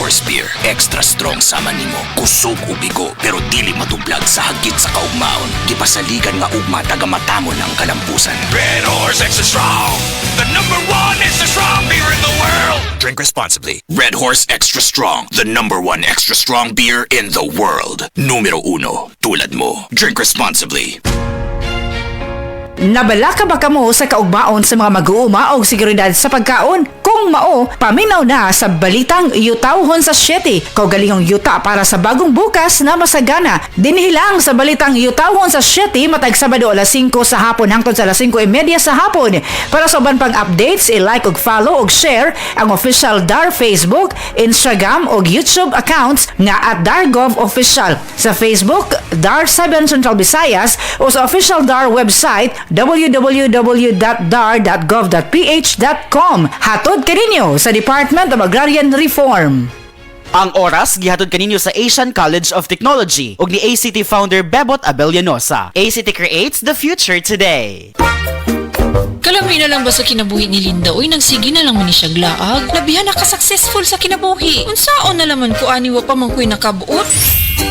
Horse Beer. Extra strong sama nimo. Kusog ubigo pero dili matublag sa hagit sa kaugmaon. Gipasaligan nga ugma taga matamon ang kalampusan. Red Horse Extra Strong, the #1 extra strong beer in the world. Drink responsibly. Red Horse Extra Strong, the #1 extra strong beer in the world. Numero 1, tulad mo. Drink responsibly. Nabala ka ba kamo sa kaugmaon sa mga mag-uuma o seguridad sa pagkaon? Kung mao, paminaw na sa balitang Yutawhon sa 7. Kaugalingong yuta para sa bagong bukas na masagana. Dinhilang sa balitang Yutawhon sa 7 matag Sabado alas 5 sa hapon hangtod sa alas 5:30 sa hapon. Para sa uban pang updates, i-like ug follow ug share ang official DAR Facebook, Instagram ug YouTube accounts nga @DarGovOfficial. Sa Facebook, DAR 7 Central Visayas o sa official DAR website www.dar.gov.ph.com. Hatod kaninyo sa Department of Agrarian Reform. Ang oras gihatod kaninyo sa Asian College of Technology ug ni ACT founder Bebot Abellanosa. ACT creates the future today. Kalami na lang ba sa kinabuhi ni Linda? Uy, nagsige na lang man ni siya glaag. Labihan na ka-successful sa kinabuhi. Unsaon na laman ko aniwa pa man ko'y nakabuot?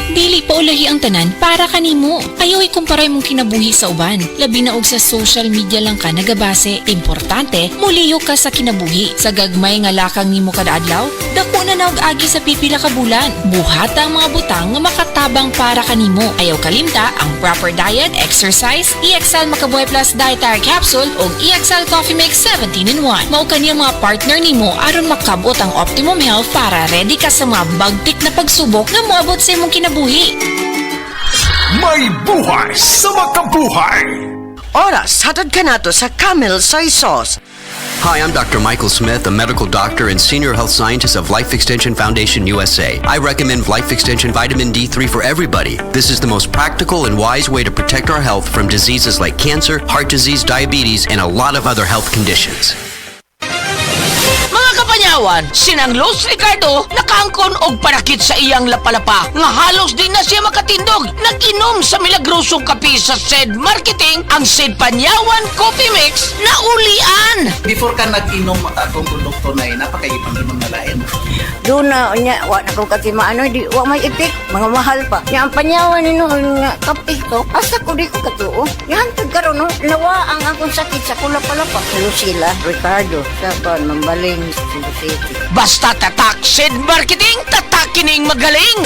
Dili pa ulahi ang tanan para kanimo. Ayaw ikumparay mong kinabuhi sa uban. Labi na og sa social media lang ka nagabase. Importante, muliyo ka sa kinabuhi. Sa gagmay nga lakang nimo kada adlaw, dako na naog agi sa pipila ka bulan. Buhata ang mga butang nga makatabang para kanimo. Ayaw kalimta ang proper diet, exercise, EXL Makabuhay Plus Dietary Capsule ug EXL Coffee Mix 17-in-1. Mao kaniyang mga partner nimo aron makabot ang optimum health para ready ka sa mga bagtik na pagsubok na moabot sa imong kinabuhi. May buhay sa makabuhay! Oras, hatod ka nato sa Camel Soy Sauce. Hi, I'm Dr. Michael Smith, a medical doctor and senior health scientist of Life Extension Foundation USA. I recommend Life Extension Vitamin D3 for everybody. This is the most practical and wise way to protect our health from diseases like cancer, heart disease, diabetes, and a lot of other health conditions. Mga kapanyawan, sinang Los Ricardo nakaangkon og panakit sa iyang lapalapa nga halos di na siya makatindog. Nag-inom sa milagrosong kape sa SED Marketing ang SED Panyawan Coffee Mix na ulian. Before ka nag-inom atong produkto na napakaibang inom na lain. Doon na nya wa na ko kasi maano di wa may ipik mga mahal pa. Nya ang panyawan nino nga kape ko asa ko di ko katuo. Yan tag karon no nawa ang akong sakit sa kulapalapa. Lucila Ricardo sa kon mambaling Cebu City. Basta tatak SED Marketing, tatak kining magaling.